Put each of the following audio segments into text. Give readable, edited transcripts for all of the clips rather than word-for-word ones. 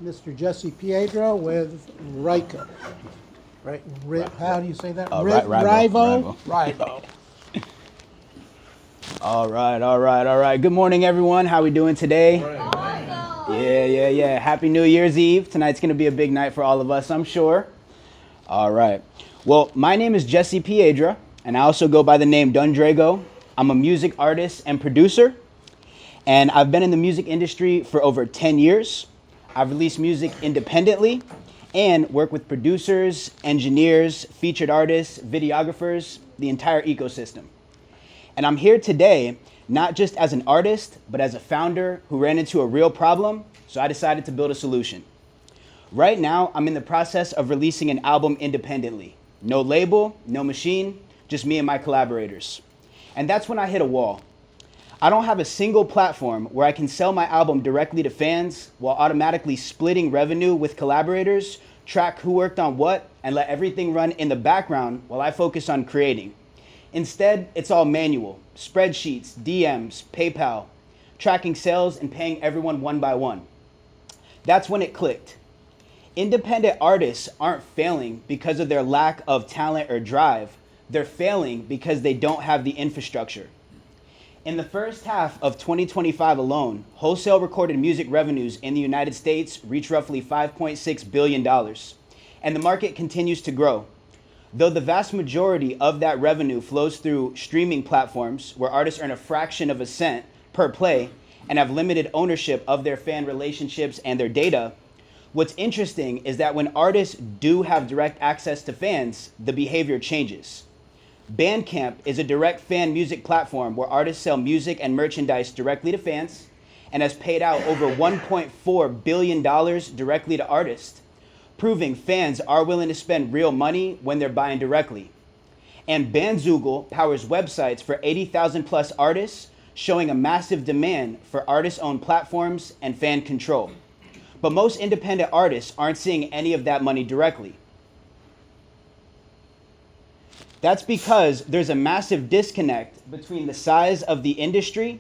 Mr. Jesse Piedra with RYVO. Right? How do you say that? RYVO. RYVO. All right. Good morning, everyone. How we doing today? Awesome. Yeah. Happy New Year's Eve. Tonight's going to be a big night for all of us, I'm sure. All right. Well, my name is Jesse Piedra, and I also go by the name Dundrago. I'm a music artist and producer, and I've been in the music industry for over 10 years. I've released music independently and work with producers, engineers, featured artists, videographers, the entire ecosystem. And I'm here today, not just as an artist, but as a founder who ran into a real problem, so I decided to build a solution. Right now, I'm in the process of releasing an album independently. No label, no machine, just me and my collaborators. And that's when I hit a wall. I don't have a single platform where I can sell my album directly to fans while automatically splitting revenue with collaborators, track who worked on what, and let everything run in the background while I focus on creating. Instead, it's all manual, spreadsheets, DMs, PayPal, tracking sales and paying everyone one by one. That's when it clicked. Independent artists aren't failing because of their lack of talent or drive. They're failing because they don't have the infrastructure. In the first half of 2025 alone, wholesale recorded music revenues in the United States reached roughly $5.6 billion, and the market continues to grow. Though the vast majority of that revenue flows through streaming platforms where artists earn a fraction of a cent per play and have limited ownership of their fan relationships and their data, what's interesting is that when artists do have direct access to fans, the behavior changes. Bandcamp is a direct fan music platform where artists sell music and merchandise directly to fans and has paid out over $1.4 billion directly to artists, proving fans are willing to spend real money when they're buying directly. And Bandzoogle powers websites for 80,000 plus artists, showing a massive demand for artist-owned platforms and fan control. But most independent artists aren't seeing any of that money directly. That's because there's a massive disconnect between the size of the industry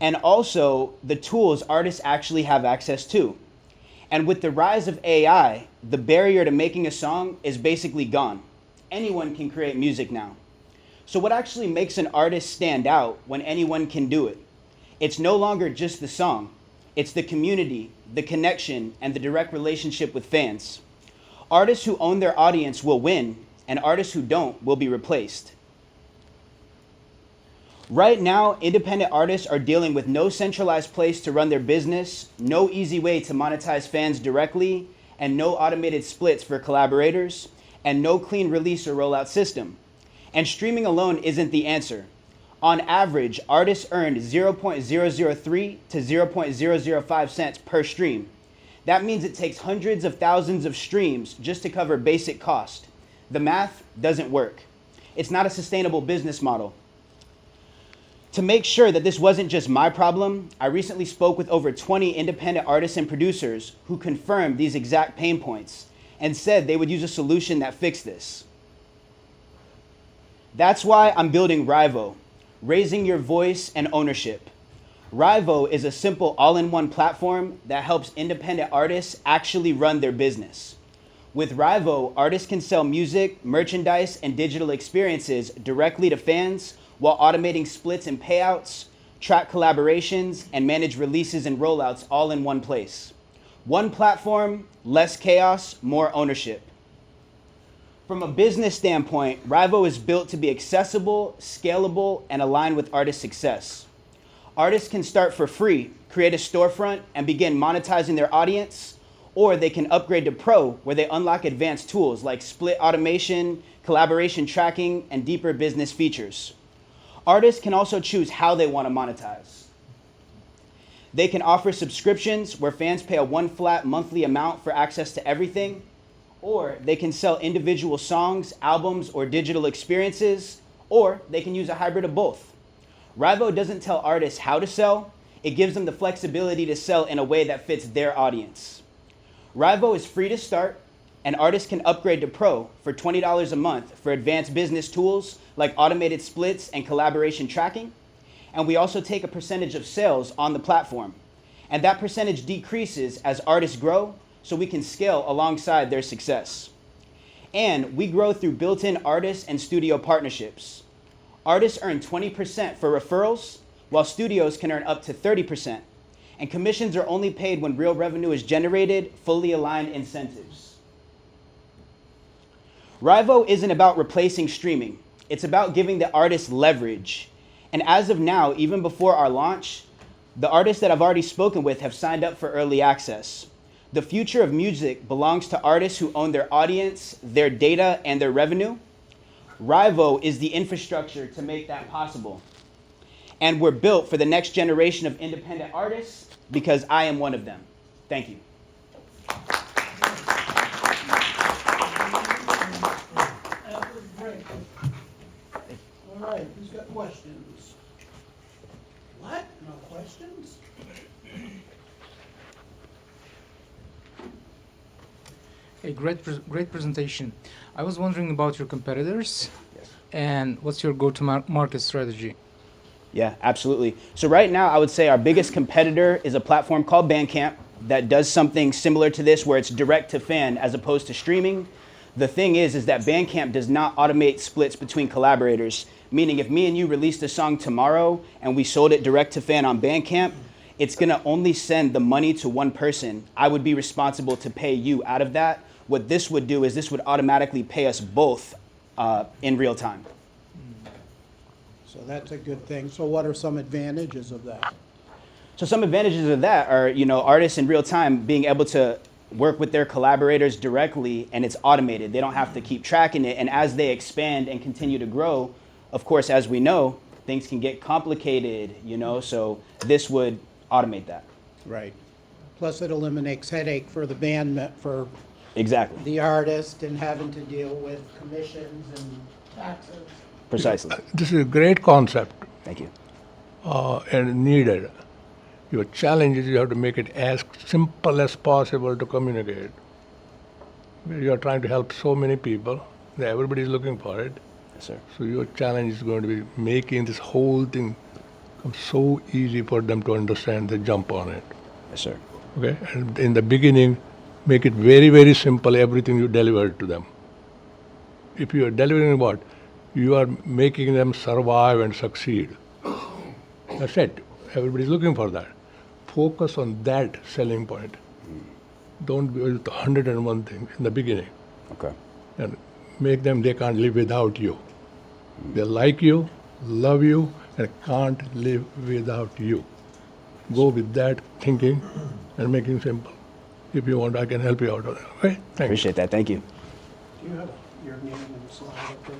and also the tools artists actually have access to. And with the rise of AI, the barrier to making a song is basically gone. Anyone can create music now. So what actually makes an artist stand out when anyone can do it? It's no longer just the song. It's the community, the connection, and the direct relationship with fans. Artists who own their audience will win, and artists who don't will be replaced. Right now, independent artists are dealing with no centralized place to run their business, no easy way to monetize fans directly, and no automated splits for collaborators, and no clean release or rollout system. And streaming alone isn't the answer. On average, artists earned 0.003 to 0.005 cents per stream. That means it takes hundreds of thousands of streams just to cover basic cost. The math doesn't work. It's not a sustainable business model. To make sure that this wasn't just my problem, I recently spoke with over 20 independent artists and producers who confirmed these exact pain points and said they would use a solution that fixed this. That's why I'm building RYVO, Raising Your Voice and Ownership. RYVO is a simple all-in-one platform that helps independent artists actually run their business. With RYVO, artists can sell music, merchandise, and digital experiences directly to fans while automating splits and payouts, track collaborations, and manage releases and rollouts all in one place. One platform, less chaos, more ownership. From a business standpoint, RYVO is built to be accessible, scalable, and aligned with artist success. Artists can start for free, create a storefront, and begin monetizing their audience, or they can upgrade to Pro, where they unlock advanced tools like split automation, collaboration tracking, and deeper business features. Artists can also choose how they want to monetize. They can offer subscriptions where fans pay a one flat monthly amount for access to everything, or they can sell individual songs, albums, or digital experiences, or they can use a hybrid of both. RYVO doesn't tell artists how to sell, it gives them the flexibility to sell in a way that fits their audience. RYVO is free to start, and artists can upgrade to Pro for $20 a month for advanced business tools like automated splits and collaboration tracking. And we also take a percentage of sales on the platform. And that percentage decreases as artists grow, so we can scale alongside their success. And we grow through built-in artist and studio partnerships. Artists earn 20% for referrals, while studios can earn up to 30%. And commissions are only paid when real revenue is generated, fully aligned incentives. RYVO isn't about replacing streaming. It's about giving the artists leverage. And as of now, even before our launch, the artists that I've already spoken with have signed up for early access. The future of music belongs to artists who own their audience, their data, and their revenue. RYVO is the infrastructure to make that possible. And we're built for the next generation of independent artists because I am one of them. Thank you. That was great. All right, who's got questions? What? No questions? Hey, great presentation. I was wondering about your competitors and what's your go-to-market strategy? Yeah, absolutely. So right now, I would say our biggest competitor is a platform called Bandcamp that does something similar to this, where it's direct to fan as opposed to streaming. The thing is that Bandcamp does not automate splits between collaborators, meaning if me and you released a song tomorrow and we sold it direct to fan on Bandcamp, it's gonna only send the money to one person. I would be responsible to pay you out of that. What this would do is this would automatically pay us both in real time. So that's a good thing. So what are some advantages of that? So some advantages of that are, artists in real time being able to work with their collaborators directly, and it's automated. They don't have to keep tracking it. And as they expand and continue to grow, of course, as we know, things can get complicated, so this would automate that. Right. Plus it eliminates headache for the band, for Exactly. the artist, and having to deal with commissions and taxes. Precisely. This is a great concept Thank you. and needed. Your challenge is you have to make it as simple as possible to communicate. You are trying to help so many people. Everybody is looking for it. Yes, sir. So your challenge is going to be making this whole thing come so easy for them to understand. They jump on it. Yes, sir. Okay. And in the beginning, make it very, very simple. Everything you deliver to them. If you are delivering what? You are making them survive and succeed. That's it. Everybody's looking for that. Focus on that selling point. Don't go with 101 things in the beginning. Okay. And make them, they can't live without you. They like you, love you, and can't live without you. Go with that thinking and making simple. If you want, I can help you out on it. Okay? Thank you. Appreciate that. Thank you. Do you have your name and slide up there?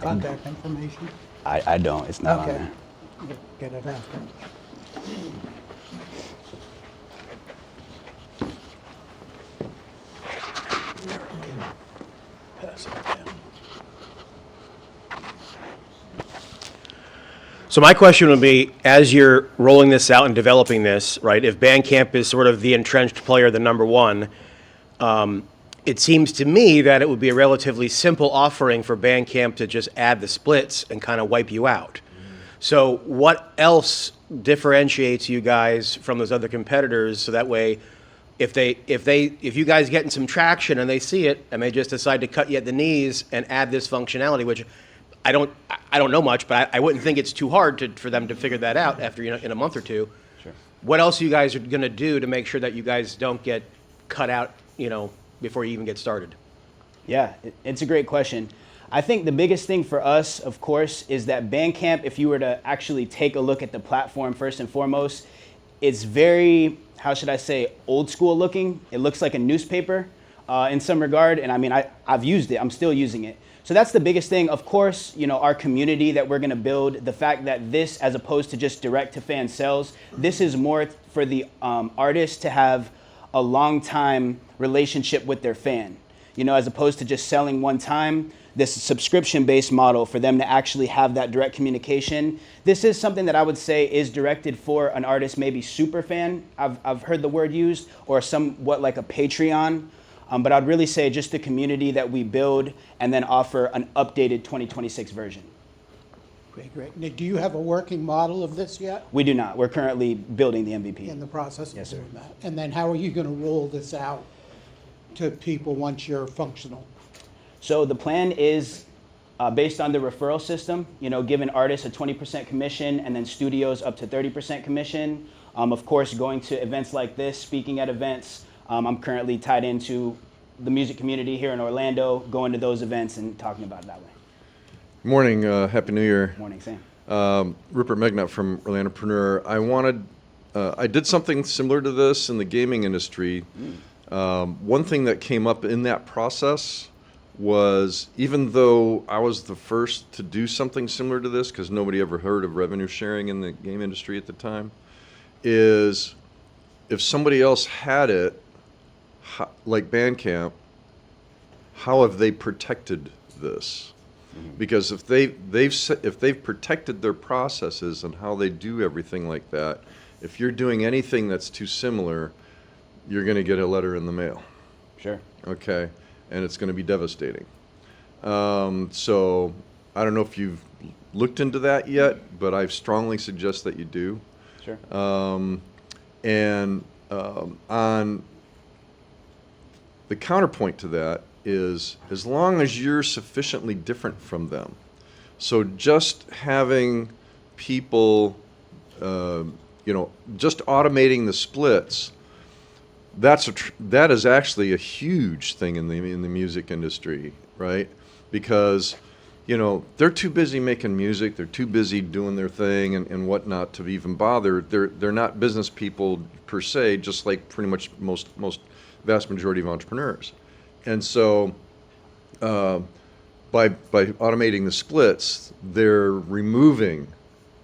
Contact information? I don't. It's not on Okay. there. Get it after. Pass it down. So my question would be, as you're rolling this out and developing this, right, if Bandcamp is sort of the entrenched player, the number one, it seems to me that it would be a relatively simple offering for Bandcamp to just add the splits and kind of wipe you out. So what else differentiates you guys from those other competitors, so that way if you guys get in some traction and they see it and they just decide to cut you at the knees and add this functionality, which I don't know much, but I wouldn't think it's too hard for them to figure that out after in a month or two. Sure. What else are you guys going to do to make sure that you guys don't get cut out, before you even get started? Yeah, it's a great question. I think the biggest thing for us, of course, is that Bandcamp, if you were to actually take a look at the platform first and foremost, it's very, how should I say, old school looking. It looks like a newspaper in some regard. And I mean, I've used it. I'm still using it. So that's the biggest thing. Of course, our community that we're going to build, the fact that this, as opposed to just direct to fan sales, this is more for the artist to have a long time relationship with their fan, as opposed to just selling one time. This subscription-based model for them to actually have that direct communication. This is something that I would say is directed for an artist, maybe super fan. I've heard the word used, or somewhat like a Patreon. But I'd really say just the community that we build and then offer an updated 2026 version. Okay, great. Now, do you have a working model of this yet? We do not. We're currently building the MVP. In the process of Yes, sir. doing that? And then how are you going to roll this out to people once you're functional? So the plan is based on the referral system, giving artists a 20% commission and then studios up to 30% commission. Of course, going to events like this, speaking at events. I'm currently tied into the music community here in Orlando, going to those events and talking about it that way. Morning, Happy New Year. Morning, Sam. Rupert Megnut from Orlandopreneur. I did something similar to this in the gaming industry. One thing that came up in that process was, even though I was the first to do something similar to this, because nobody ever heard of revenue sharing in the game industry at the time, is if somebody else had it, like Bandcamp, how have they protected this? Because if they've protected their processes and how they do everything like that, if you're doing anything that's too similar, you're going to get a letter in the mail. Sure. Okay, and it's going to be devastating. So I don't know if you've looked into that yet, but I strongly suggest that you do. Sure. On the counterpoint to that is, as long as you're sufficiently different from them, so just having people, just automating the splits, that is actually a huge thing in the music industry, right? Because they're too busy making music, they're too busy doing their thing and whatnot to even bother. They're not business people per se, just like pretty much most vast majority of entrepreneurs. And so by automating the splits, they're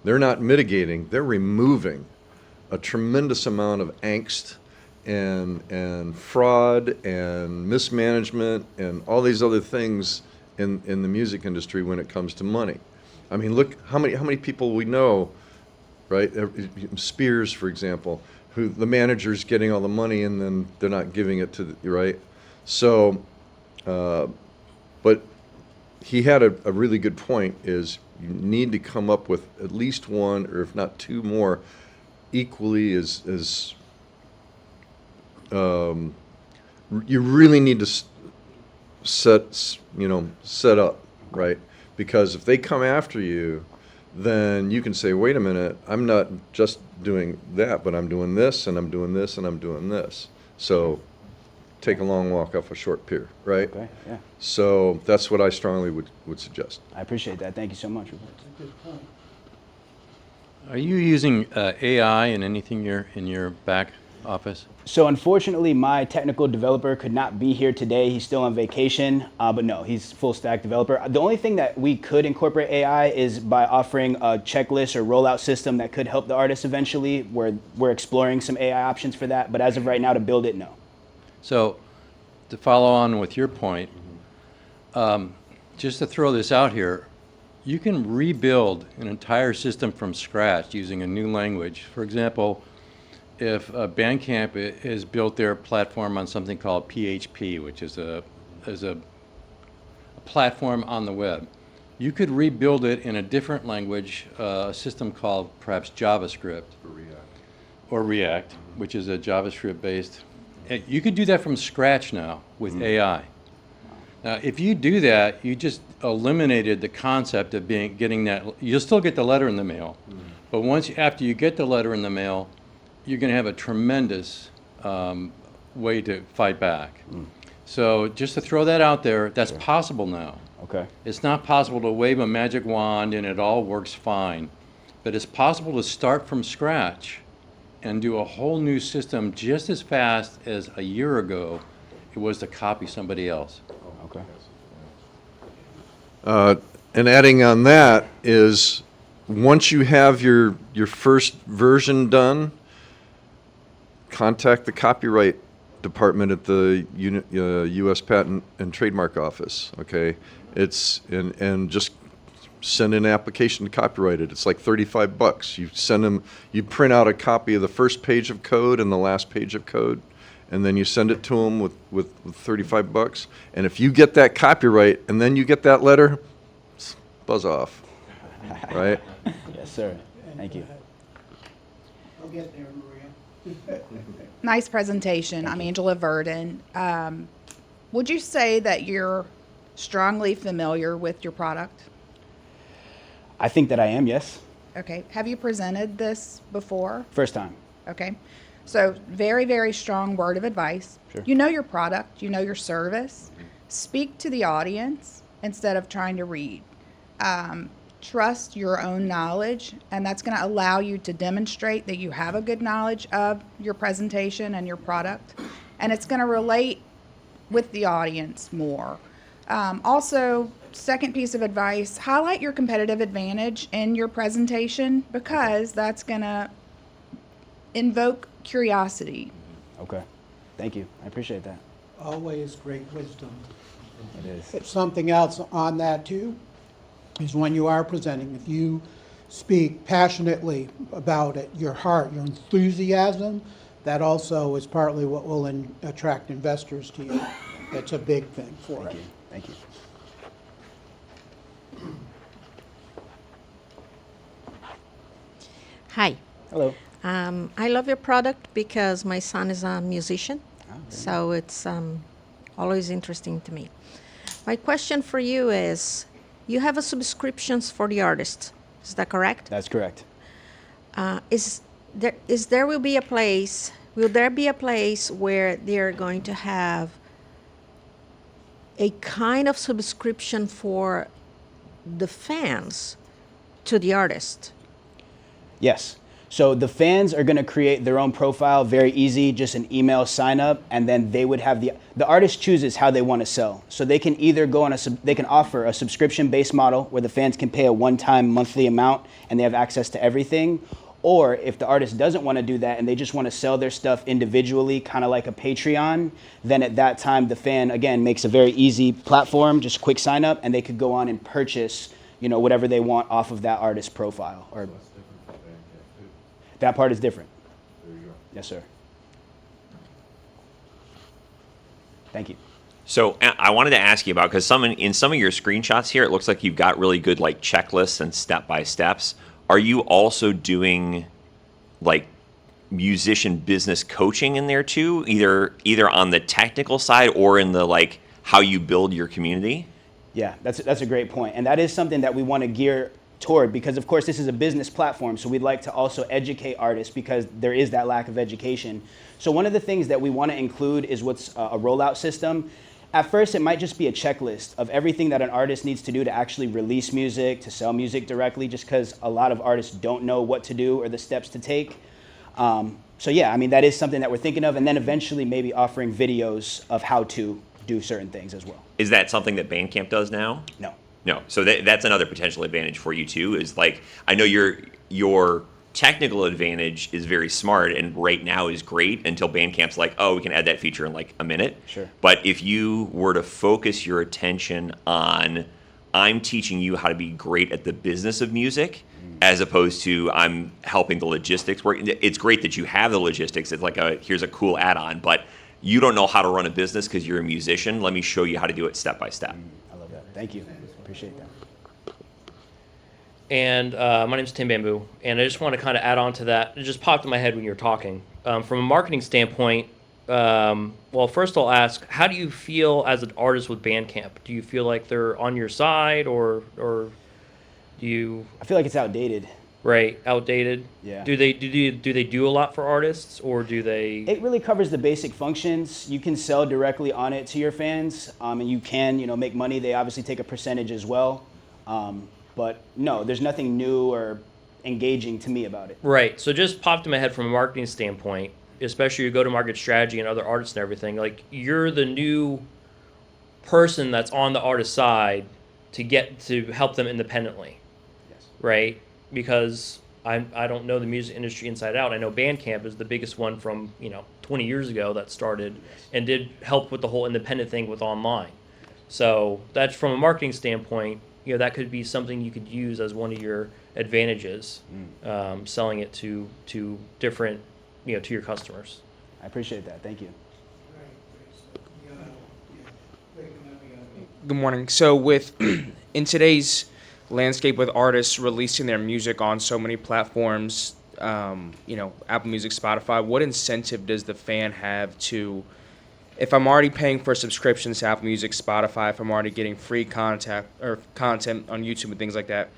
not mitigating, they're removing a tremendous amount of angst and fraud and mismanagement and all these other things in the music industry when it comes to money. I mean, look how many people we know, right? Spears, for example, who the manager's getting all the money and then they're not giving it to the, right? So, but he had a really good point, is you need to come up with at least one, or if not two more, equally as you really need to set up, right? Because if they come after you, then you can say, wait a minute, I'm not just doing that, but I'm doing this, and I'm doing this, and I'm doing this. So take a long walk off a short pier, right? Okay, yeah. So that's what I strongly would suggest. I appreciate that. Thank you so much, Rupert. Good point. Are you using AI in anything in your back office? So unfortunately, my technical developer could not be here today. He's still on vacation, but no, he's full stack developer. The only thing that we could incorporate AI is by offering a checklist or rollout system that could help the artist eventually. We're exploring some AI options for that, but as of right now, to build it, no. So to follow on with your point, just to throw this out here, you can rebuild an entire system from scratch using a new language. For example, if Bandcamp has built their platform on something called PHP, which is a platform on the web, you could rebuild it in a different language, a system called perhaps JavaScript or React, which is a JavaScript-based. You could do that from scratch now with AI. Now, if you do that, you just eliminated the concept of getting that. You'll still get the letter in the mail, but after you get the letter in the mail, you're going to have a tremendous way to fight back. So just to throw that out there, that's possible now. Okay. It's not possible to wave a magic wand and it all works fine, but it's possible to start from scratch and do a whole new system just as fast as a year ago it was to copy somebody else. Okay. And adding on that is, once you have your first version done, contact the copyright department at the U.S. Patent and Trademark Office. Okay, and just send an application to copyright it. It's like $35. You send them. You print out a copy of the first page of code and the last page of code, and then you send it to them with $35. And if you get that copyright and then you get that letter, buzz off. right? Yes, sir. Thank you. I'll get there, Maria. Nice presentation. I'm Angela Verdon. Would you say that you're strongly familiar with your product? I think that I am, yes. Okay. Have you presented this before? First time. Okay. So very, very strong word of advice. Sure. You know your product, you know your service. Speak to the audience instead of trying to read. Trust your own knowledge, and that's going to allow you to demonstrate that you have a good knowledge of your presentation and your product, and it's going to relate with the audience more. Also, second piece of advice, highlight your competitive advantage in your presentation because that's going to invoke curiosity. Okay. Thank you. I appreciate that. Always great wisdom. It is. It's something else on that too, is when you are presenting, if you speak passionately about it, your heart, your enthusiasm, that also is partly what will attract investors to you. That's a big thing for it. Thank you. Hi. Hello. I love your product because my son is a musician, so it's always interesting to me. My question for you is, you have a subscriptions for the artists, is that correct? That's correct. Will there be a place where they're going to have a kind of subscription for the fans to the artist? Yes. So the fans are going to create their own profile, very easy, just an email sign up, and then they would have the artist chooses how they want to sell. So they can either go on they can offer a subscription-based model where the fans can pay a one-time monthly amount and they have access to everything. Or if the artist doesn't want to do that and they just want to sell their stuff individually, kind of like a Patreon, then at that time the fan, again, makes a very easy platform, just quick sign up, and they could go on and purchase, whatever they want off of that artist's profile. Or that part is different. There you go. Yes, sir. Thank you. So I wanted to ask you about, because in some of your screenshots here, it looks like you've got really good like checklists and step-by-steps. Are you also doing like musician business coaching in there too, either on the technical side or in the like how you build your community? Yeah, that's a great point. And that is something that we want to gear toward because, of course, this is a business platform. So we'd like to also educate artists because there is that lack of education. So one of the things that we want to include is what's a rollout system. At first, it might just be a checklist of everything that an artist needs to do to actually release music, to sell music directly, just because a lot of artists don't know what to do or the steps to take. So yeah, I mean, that is something that we're thinking of. And then eventually maybe offering videos of how to do certain things as well. Is that something that Bandcamp does now? No. No. So that's another potential advantage for you too, is like, I know your technical advantage is very smart and right now is great until Bandcamp's like, oh, we can add that feature in like a minute. Sure. But if you were to focus your attention on, I'm teaching you how to be great at the business of music, as opposed to I'm helping the logistics work. It's great that you have the logistics. It's like here's a cool add-on, but you don't know how to run a business because you're a musician. Let me show you how to do it step by step. I love that. Thank you. Appreciate that. And my name's Tim Bamboo, and I just want to kind of add on to that. It just popped in my head when you were talking. From a marketing standpoint, well, first I'll ask, how do you feel as an artist with Bandcamp? Do you feel like they're on your side, or do you? I feel like it's outdated. Right, outdated. Yeah. Do they do a lot for artists, or do they? It really covers the basic functions. You can sell directly on it to your fans, and you can, make money. They obviously take a percentage as well. But no, there's nothing new or engaging to me about it. Right. So just popped in my head from a marketing standpoint, especially your go-to-market strategy and other artists and everything. Like, you're the new person that's on the artist side to get to help them independently. Yes. Right? Because I don't know the music industry inside out. I know Bandcamp is the biggest one from 20 years ago that started and did help with the whole independent thing with online. So that's from a marketing standpoint. That could be something you could use as one of your advantages, selling it to different, to your customers. I appreciate that. Thank you. Good morning. So with in today's landscape with artists releasing their music on so many platforms, Apple Music, Spotify, what incentive does the fan have to, if I'm already paying for subscriptions to Apple Music, Spotify, if I'm already getting free content on YouTube and things like that,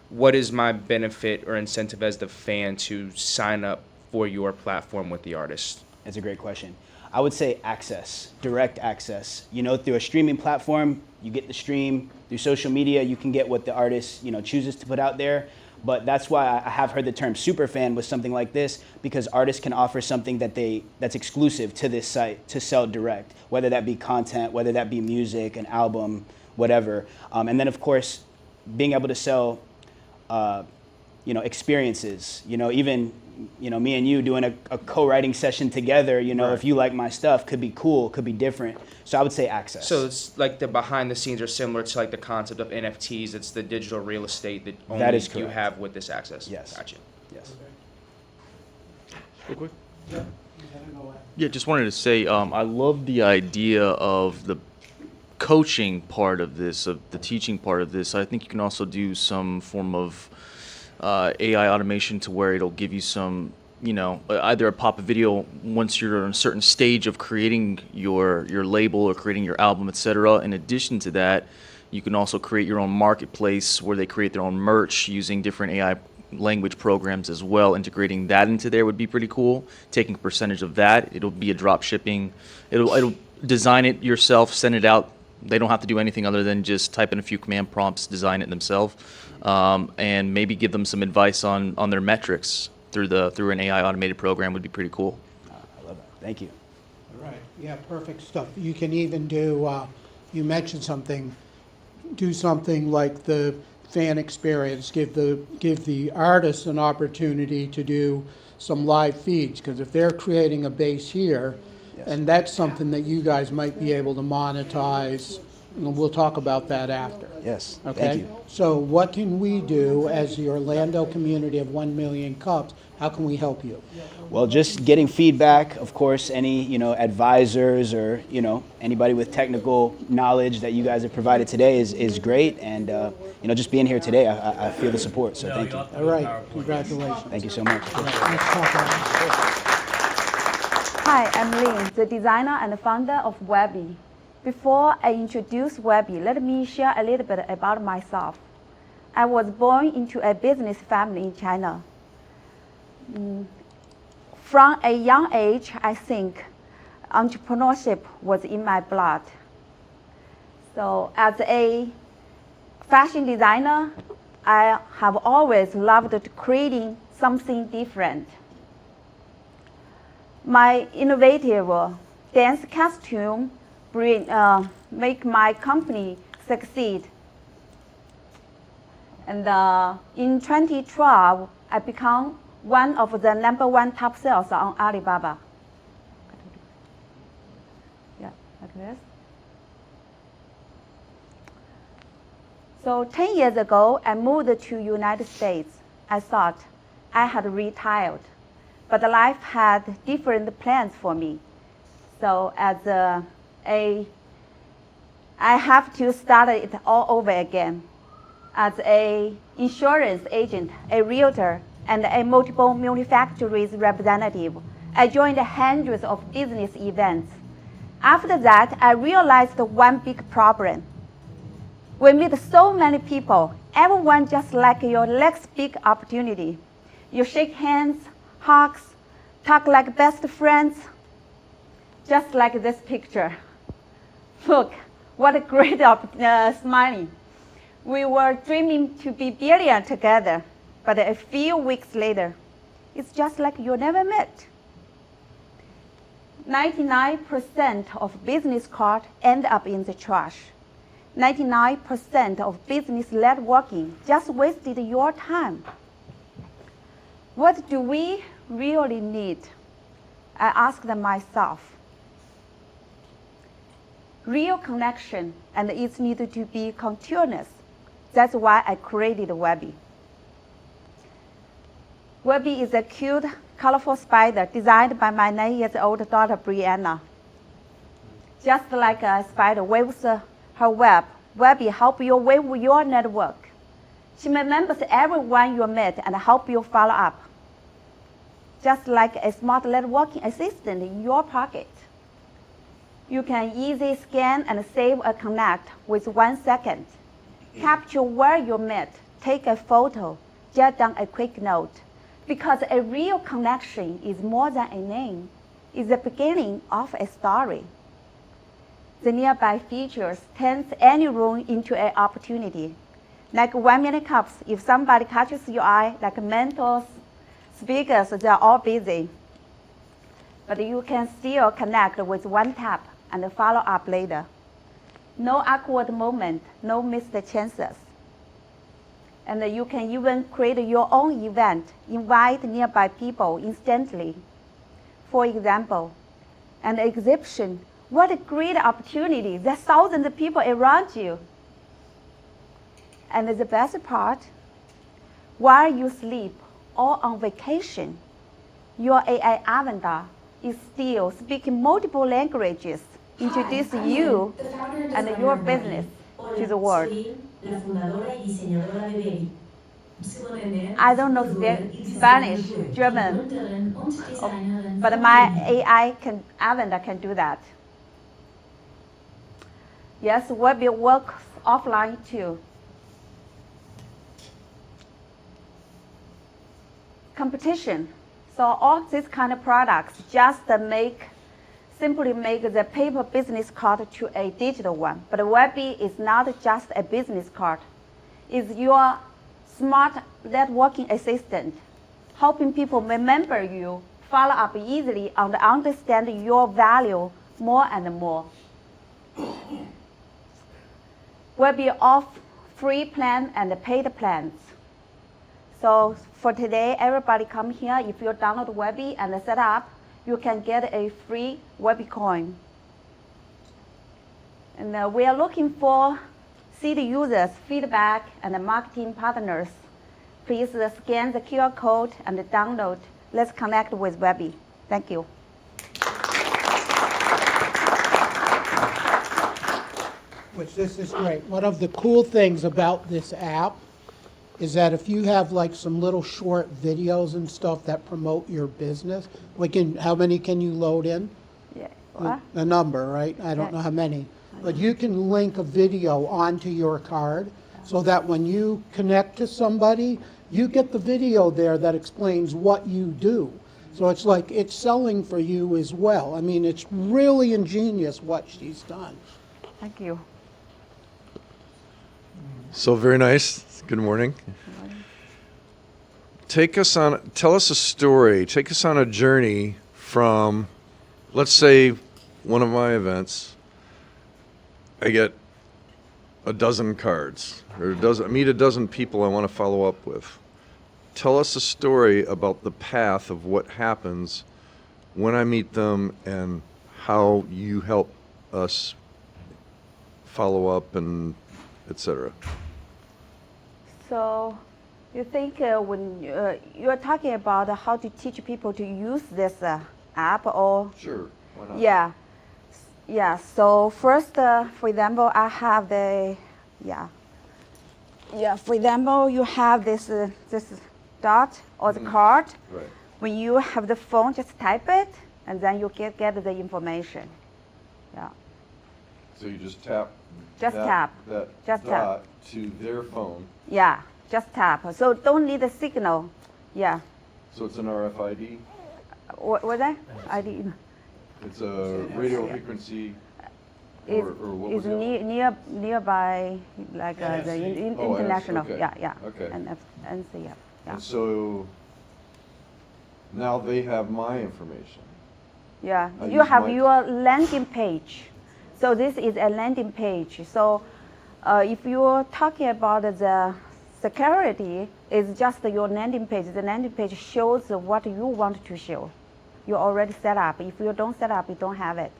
what is my benefit or incentive as the fan to sign up for your platform with the artist? That's a great question. I would say access, direct access. Through a streaming platform, you get the stream. Through social media, you can get what the artist, chooses to put out there. But that's why I have heard the term super fan with something like this, because artists can offer something that's exclusive to this site to sell direct, whether that be content, whether that be music, an album, whatever. And then of course, being able to sell, experiences. Even me and you doing a co-writing session together. Right. If you like my stuff, could be cool, could be different. So I would say access. So it's like the behind the scenes are similar to like the concept of NFTs. It's the digital real estate that only That is you correct. have with this access. Yes. Gotcha. Yes. Real quick. Yeah, just wanted to say I love the idea of the coaching part of this, of the teaching part of this. I think you can also do some form of AI automation to where it'll give you some, either a pop-up video once you're in a certain stage of creating your label or creating your album, etc. In addition to that, you can also create your own marketplace where they create their own merch using different AI language programs as well. Integrating that into there would be pretty cool. Taking a percentage of that, it'll be a drop shipping. It'll design it yourself, send it out. They don't have to do anything other than just type in a few command prompts, design it themselves, and maybe give them some advice on their metrics through an AI automated program would be pretty cool. I love that. Thank you. All right, yeah, perfect stuff. You can even do, you mentioned something, do something like the fan experience, give the artist an opportunity to do some live feeds, because if they're creating a base here, and that's something that you guys might be able to monetize, and we'll talk about that after. Yes. Okay? Thank you. So what can we do as the Orlando community of 1 million cups? How can we help you? Well, just getting feedback, of course, any, advisors or, anybody with technical knowledge that you guys have provided today is great. And, just being here today, I feel the support. So thank you. All right, congratulations. Thank you so much. All right, let's talk about it. Hi, I'm Lynn, the designer and founder of Webie. Before I introduce Webie, let me share a little bit about myself. I was born into a business family in China. From a young age, I think entrepreneurship was in my blood. So as a fashion designer, I have always loved creating something different. My innovative dance costume make my company succeed. And in 2012, I become one of the #1 top sales on Alibaba. Yeah, like this. So 10 years ago, I moved to United States. I thought I had retired, but life had different plans for me. So I have to start it all over again. As an insurance agent, a realtor, and a multiple manufacturers representative, I joined hundreds of business events. After that, I realized one big problem. We meet so many people, everyone just like your next big opportunity. You shake hands, hugs, talk like best friends, just like this picture. Look, what a great smiling. We were dreaming to be billionaires together, but a few weeks later, it's just like you never met. 99% of business cards end up in the trash. 99% of business networking just wasted your time. What do we really need? I asked myself. Real connection, and it needs to be continuous. That's why I created Webie. Webie is a cute, colorful spider designed by my 9-year-old daughter, Brianna. Just like a spider waves her web, Webie helps you wave your network. She remembers everyone you met and help you follow up. Just like a smart networking assistant in your pocket. You can easily scan and save a connect with 1 second. Capture where you met, take a photo, jot down a quick note. Because a real connection is more than a name. It's the beginning of a story. The nearby features turns any room into an opportunity. Like 1 minute cups, if somebody catches your eye, like mentors, speakers, they're all busy. But you can still connect with 1 tap and follow up later. No awkward moment, no missed chances. And you can even create your own event, invite nearby people instantly. For example, an exhibition, what a great opportunity. There's thousands of people around you. And the best part, while you sleep or on vacation, your AI avatar is still speaking multiple languages, introduce you and your business to the world. I don't know Spanish, German, but my AI avatar can do that. Yes, Webie works offline too. Competition. So all these kind of products just simply make the paper business card to a digital one. But Webie is not just a business card. It's your smart networking assistant, helping people remember you, follow up easily, and understand your value more and more. Webie offers free plan and paid plans. So for today, everybody come here. If you download Webie and set up, you can get a free Webie coin. And we are looking for seed users, feedback, and marketing partners. Please scan the QR code and download. Let's connect with Webie. Thank you. Which this is great. One of the cool things about this app is that if you have like some little short videos and stuff that promote your business, how many can you load in? Yeah. What? A number, right? I don't know how many. But you can link a video onto your card so that when you connect to somebody, you get the video there that explains what you do. So it's like it's selling for you as well. I mean, it's really ingenious what she's done. Thank you. So very nice. Good morning. Tell us a story. Take us on a journey from, let's say, one of my events. I get a dozen cards, or meet a dozen people I want to follow up with. Tell us a story about the path of what happens when I meet them and how you help us follow up and et cetera. So you think when you're talking about how to teach people to use this app or? Sure, why not? Yeah. Yeah, so first, for example, I have for example, you have this dot or the card. Right. When you have the phone, just type it, and then you get the information. Yeah. So you just tap Just tap. that Just dot to their phone. Yeah, just tap. So don't need a signal. Yeah. So it's an RFID. What's that? ID. It's a radio frequency. Is or what was the other one? nearby, like the Oh, international. okay. Yeah. Okay. And so yeah. And so now they have my information. Yeah, I you use have my- your landing page. So this is a landing page. So if you're talking about the security, it's just your landing page. The landing page shows what you want to show. You already set up. If you don't set up, you don't have it.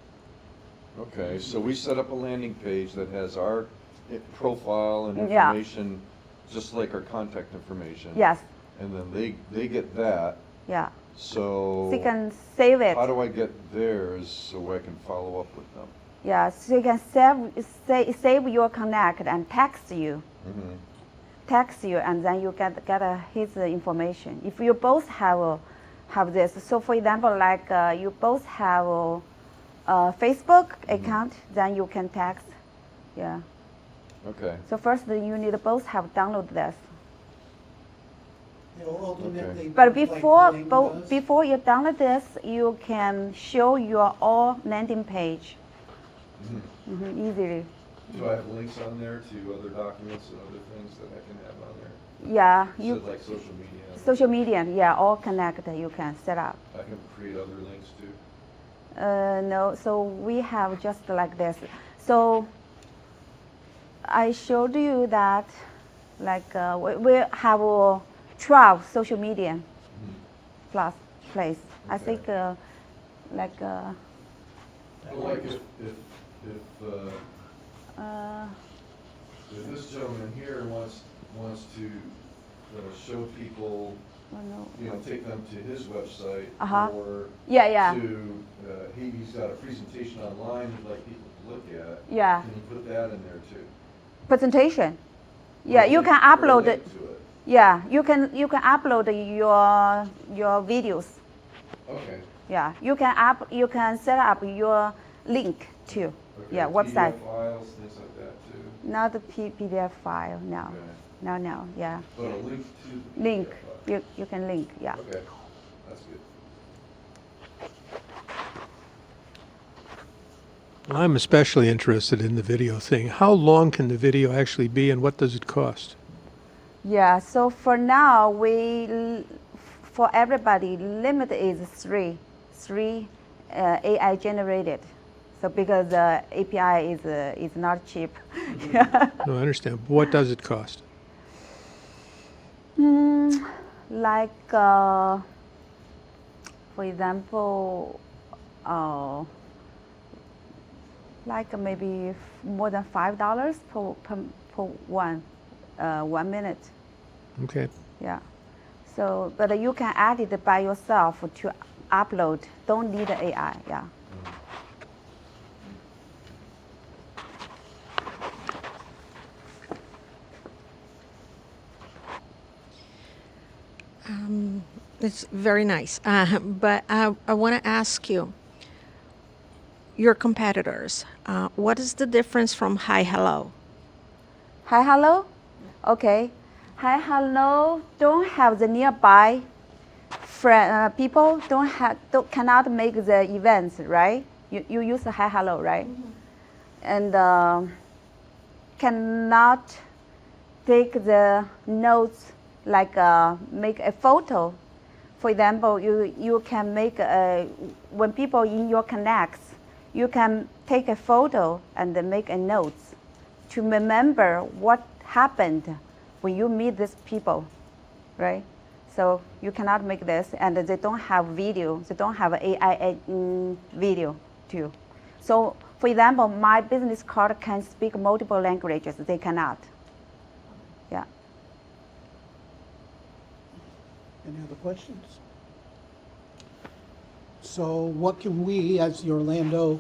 Okay, so we set up a landing page that has our profile and Yeah. information, just like our contact information. Yes. And then they get that. Yeah. So So you can save it. how do I get theirs so I can follow up with them? Yeah, so you can save your connect and text you. text you, and then you get his information. If you both have this, so for example, like you both have a Facebook account, then you can text. Yeah. Okay. So first, you need to both have download this. It'll ultimately But be like before Bing does. before you download this, you can show your all landing page easily. Do I have links on there to other documents and other things that I can have on there? Yeah, You you said like social media. social media, yeah, all connected. You can set up. I can create other links too. No, so we have just like this. So I showed you that, like we have 12 social media plus place. I think like. Well, like if this gentleman here wants to show people, take them to his website, or Yeah. to he's got a presentation online he'd like people to look at. Yeah. Can you put that in there too? Presentation. Yeah, you can Or upload link it. to it. Yeah, you can upload your videos. Okay. Yeah, you can set up your link too. Okay. Yeah, website. PDF files, things like that too. Not the PDF file, no. Okay. No, yeah. But a link to the Link, PDF file. you can link, yeah. Okay, that's good. I'm especially interested in the video thing. How long can the video actually be, and what does it cost? Yeah, so for now, for everybody, limit is three AI generated. So because the API is not cheap. No, I understand. But what does it cost? Like, for example, like maybe more than $5 per 1 minute. Okay. Yeah. So, but you can add it by yourself to upload. Don't need the AI. Yeah. It's very nice. But I want to ask you, your competitors, what is the difference from Hi Hello? Hi, hello. Okay. Hi, hello. Don't have the nearby people. Cannot make the events, right? You use the hi, hello, right? And cannot take the notes, like make a photo. For example, you can make when people in your connects, you can take a photo and make a notes to remember what happened when you meet these people, right? So you cannot make this, and they don't have video. They don't have AI video too. So for example, my business card can speak multiple languages. They cannot. Yeah. Any other questions? So what can we, as the Orlando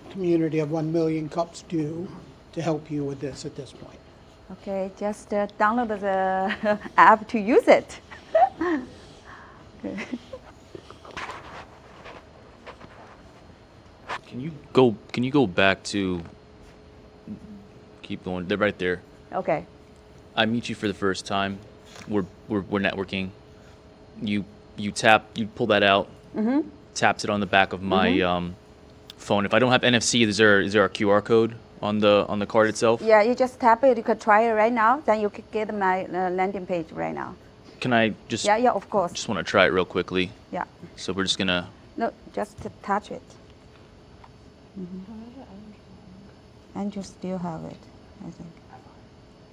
community of 1 million cups, do to help you with this at this point? Okay, just download the app to use it. Okay. Can you go back to, keep going, they're right there. Okay. I meet you for the first time. We're networking. You pull that out. Taps it on the back of my phone. If I don't have NFC, is there a QR code on the card itself? Yeah, you just tap it. You could try it right now. Then you could get my landing page right now. Can I just? Yeah, of course. Just want to try it real quickly. Yeah. So we're just gonna. No, just to touch it. And you still have it, I think.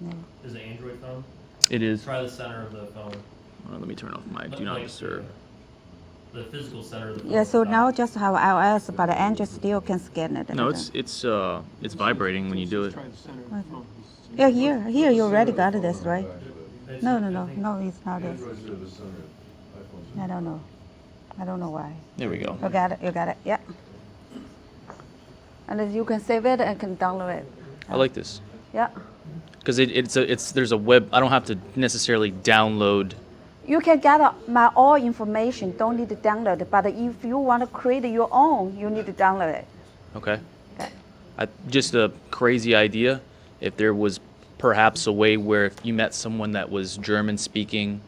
No. Is it Android phone? It is. Try the center of the phone. Let me turn off my do not disturb. The physical center of the phone. Yeah, so now just have iOS, but Android still can scan it. No, it's vibrating when you do it. Yeah, here you already got this, right? No, it's not this. I don't know why. There we go. You got it, yeah. And then you can save it and can download it. I like this. Yeah. Because there's a web. I don't have to necessarily download. You can get my all information, don't need to download it, but if you want to create your own, you need to download it. Okay. Okay. Just a crazy idea. If there was perhaps a way where if you met someone that was German speaking,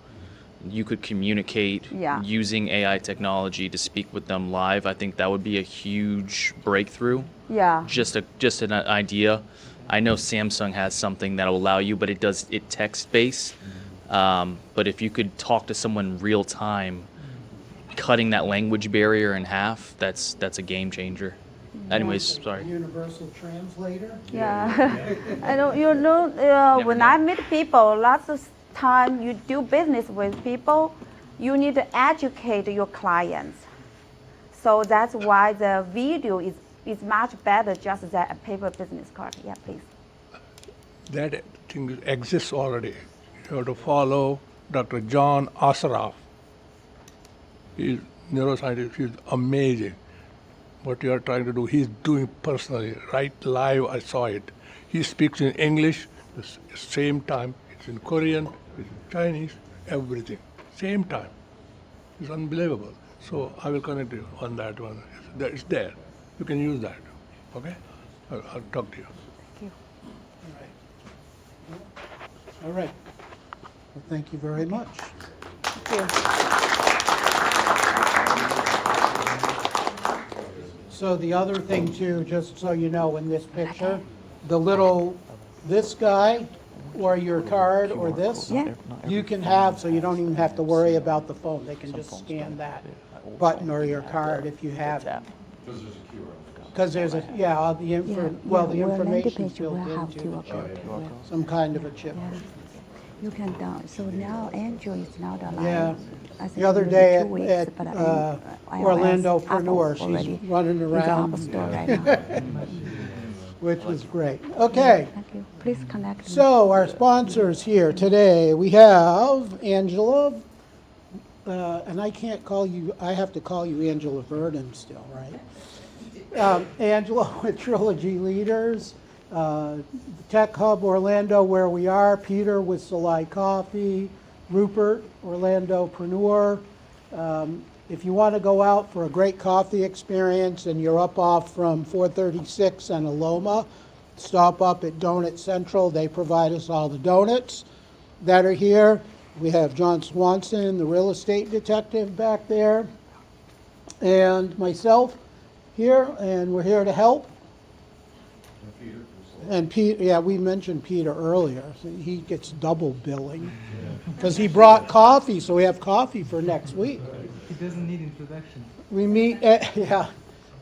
you could communicate Yeah. using AI technology to speak with them live. I think that would be a huge breakthrough. Yeah. Just an idea. I know Samsung has something that'll allow you, but it text based. But if you could talk to someone real time, cutting that language barrier in half, that's a game changer. Anyways, sorry. Universal translator. Yeah. I know, when I meet people, lots of time you do business with people, you need to educate your clients. So that's why the video is much better just than a paper business card. Yeah, please. That thing exists already. You have to follow Dr. John Assaraf. He's neuroscientist. He's amazing. What you are trying to do, he's doing personally. Right live, I saw it. He speaks in English, the same time. It's in Korean, it's in Chinese, everything. Same time. It's unbelievable. So I will connect you on that one. It's there. You can use that. Okay? I'll talk to you. Thank you. All right. Well, thank you very much. Thank you. So the other thing too, just so you know, in this picture, this guy, or your card, or this, Yeah. you can have, so you don't even have to worry about the phone. They can just scan that button or your card if you have it. Because there's a, yeah, all the the information's built into the chip, some kind of a chip. You can down. So now Android is not alive. Yeah. I think The other maybe day 2 weeks, at but Orlando iOS, Preneur, Apple she's already running in the around, App Store right now. which was great. Okay, Thank you. Please connect me. so our sponsors here today, we have Angela, and I can't call you, I have to call you Angela Verdon still, right? Angela with Trilogy Leaders, Tech Hub Orlando, where we are, Peter with Salai Coffee, Rupert, Orlando Preneur. If you want to go out for a great coffee experience and you're up off from 436 and Aloma, stop up at Donut Central. They provide us all the donuts that are here. We have John Swanson, the real estate detective back there, and myself here, and we're here to help. And Pete, yeah, we mentioned Peter earlier. So he gets double billing because he brought coffee, so we have coffee for next week. He doesn't need introduction. We meet,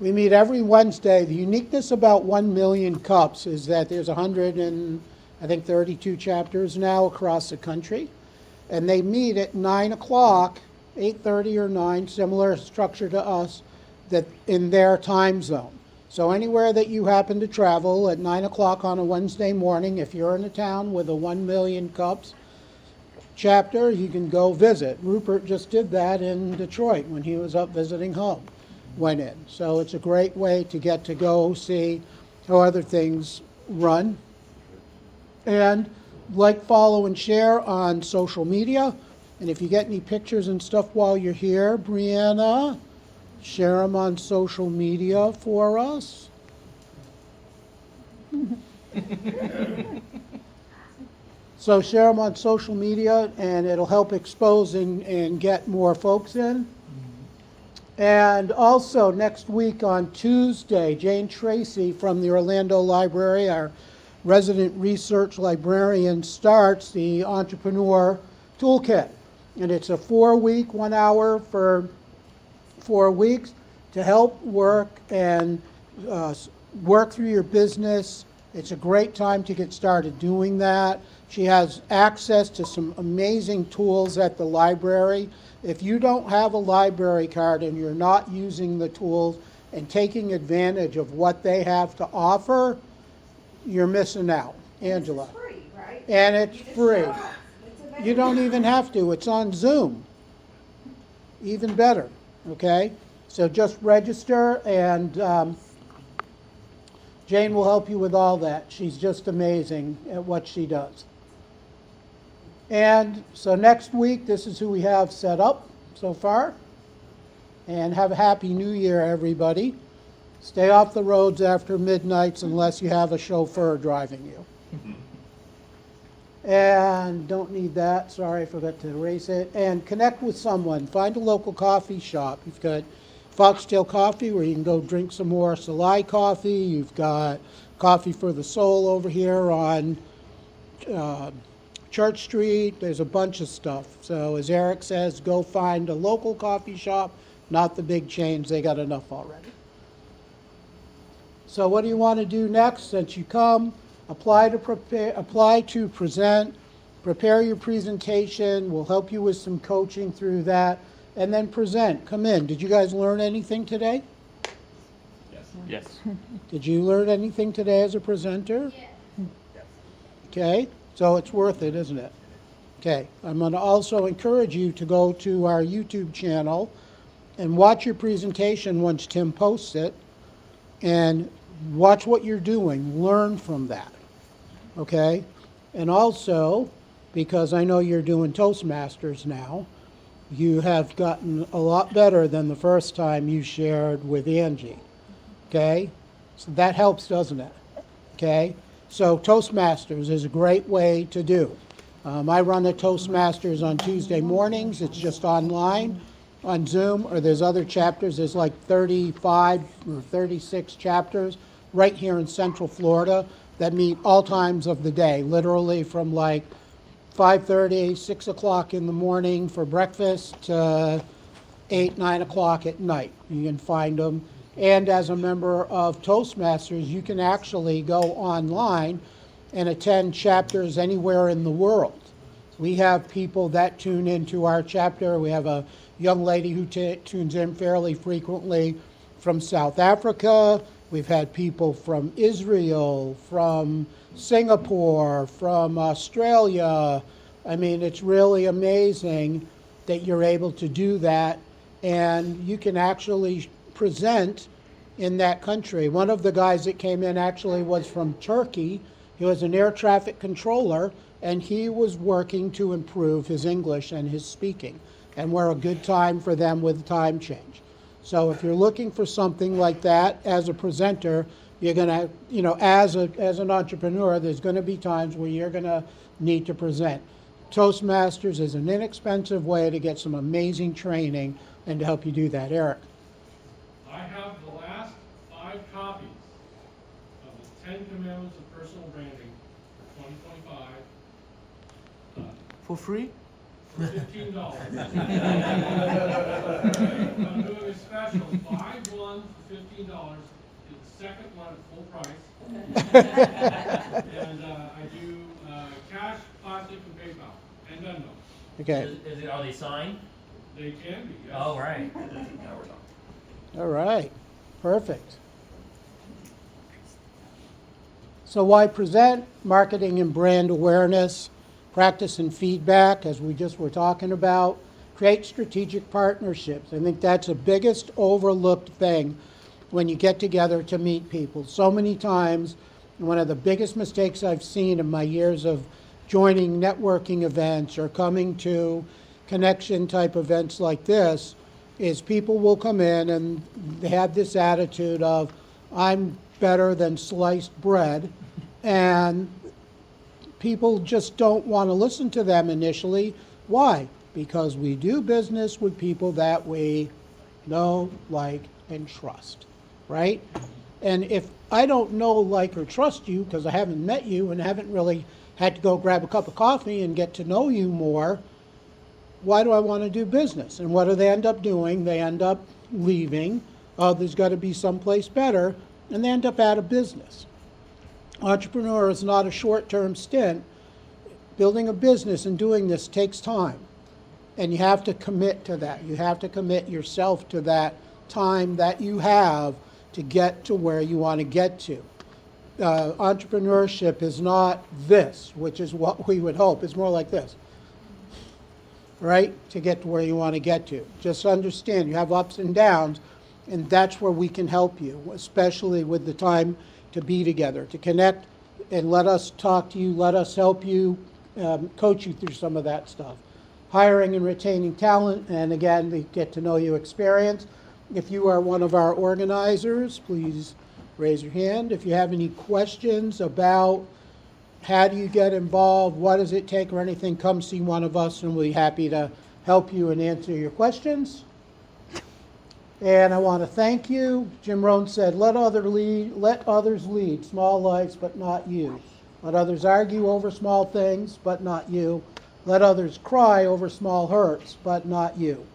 we meet every Wednesday. The uniqueness about 1 million cups is that there's 132 chapters now across the country, and they meet at 9 o'clock, 8:30 or 9, similar structure to us, that in their time zone. So anywhere that you happen to travel at 9 o'clock on a Wednesday morning, if you're in a town with a 1 million cups chapter, you can go visit. Rupert just did that in Detroit when he was up visiting home, went in. So it's a great way to get to go see how other things run. And like, follow, and share on social media. And if you get any pictures and stuff while you're here, Brianna, share them on social media for us. So share them on social media, and it'll help expose and get more folks in. And also next week on Tuesday, Jane Tracy from the Orlando Library, our resident research librarian, starts the Entrepreneur Toolkit. And it's a 4-week, 1 hour for 4 weeks to help work and work through your business. It's a great time to get started doing that. She has access to some amazing tools at the library. If you don't have a library card and you're not using the tools and taking advantage of what they have to offer, you're missing out. Angela. It's free, right? And it's free. It's available. You don't even have to. It's on Zoom. Even better, okay? So just register, and Jane will help you with all that. She's just amazing at what she does. And so next week, this is who we have set up so far. And have a happy new year, everybody. Stay off the roads after midnights unless you have a chauffeur driving you. And don't need that. Sorry, I forgot to erase it. And connect with someone. Find a local coffee shop. You've got Foxtail Coffee, where you can go drink some more Salai coffee. You've got Coffee for the Soul over here on Church Street. There's a bunch of stuff. So as Eric says, go find a local coffee shop, not the big chains. They got enough already. So what do you want to do next? Since you come, apply to present, prepare your presentation. We'll help you with some coaching through that, and then present. Come in. Did you guys learn anything today? Yes. Did you learn anything today as a presenter? Yes. Okay, so it's worth it, isn't it? Okay, I'm going to also encourage you to go to our YouTube channel and watch your presentation once Tim posts it, and watch what you're doing. Learn from that, okay? And also, because I know you're doing Toastmasters now, you have gotten a lot better than the first time you shared with Angie, okay? So that helps, doesn't it? Okay? So Toastmasters is a great way to do. I run a Toastmasters on Tuesday mornings. It's just online on Zoom, or there's other chapters. There's like 35 or 36 chapters right here in Central Florida that meet all times of the day, literally from like 5:30, 6 o'clock in the morning for breakfast to 8, 9 o'clock at night. You can find them. And as a member of Toastmasters, you can actually go online and attend chapters anywhere in the world. We have people that tune into our chapter. We have a young lady who tunes in fairly frequently from South Africa. We've had people from Israel, from Singapore, from Australia. I mean, it's really amazing that you're able to do that, and you can actually present in that country. One of the guys that came in actually was from Turkey. He was an air traffic controller, and he was working to improve his English and his speaking. And we're a good time for them with time change. So if you're looking for something like that as a presenter, you're going to, you know, as an entrepreneur, there's going to be times where you're going to need to present. Toastmasters is an inexpensive way to get some amazing training and to help you do that. Eric. I have the last 5 copies of the 10 Commandments of Personal Branding for 2025. For free? For $15. I'm doing a special. Buy one for $15. Get the second one at full price. And I do cash, plastic, and PayPal, and Venmo. Okay. Are they signed? They can be, yes. Oh, right. Now we're talking. All right. Perfect. So why present? Marketing and brand awareness, practice and feedback, as we just were talking about. Create strategic partnerships. I think that's the biggest overlooked thing when you get together to meet people. So many times, one of the biggest mistakes I've seen in my years of joining networking events or coming to connection type events like this is people will come in and they have this attitude of, I'm better than sliced bread, and people just don't want to listen to them initially. Why? Because we do business with people that we know, like, and trust, right? And if I don't know, like, or trust you because I haven't met you and haven't really had to go grab a cup of coffee and get to know you more, why do I want to do business? And what do they end up doing? They end up leaving. Oh, there's got to be someplace better, and they end up out of business. Entrepreneur is not a short-term stint. Building a business and doing this takes time, and you have to commit to that. You have to commit yourself to that time that you have to get to where you want to get to. Entrepreneurship is not this, which is what we would hope. It's more like this, right? To get to where you want to get to. Just understand you have ups and downs, and that's where we can help you, especially with the time to be together, to connect, and let us talk to you, let us help you, coach you through some of that stuff. Hiring and retaining talent, and again, the get to know you experience. If you are one of our organizers, please raise your hand. If you have any questions about how do you get involved, what does it take or anything, come see one of us and we'll be happy to help you and answer your questions. And I want to thank you. Jim Rohn said, let others lead, small lives, but not you. Let others argue over small things, but not you. Let others cry over small hurts, but not you.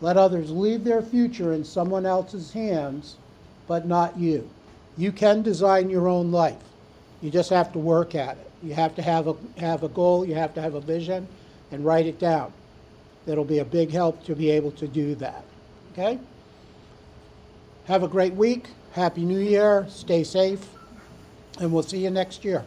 Let others leave their future in someone else's hands, but not you. You can design your own life. You just have to work at it. You have to have a goal, you have to have a vision, and write it down. That'll be a big help to be able to do that. Okay? Have a great week. Happy New Year. Stay safe. And we'll see you next year.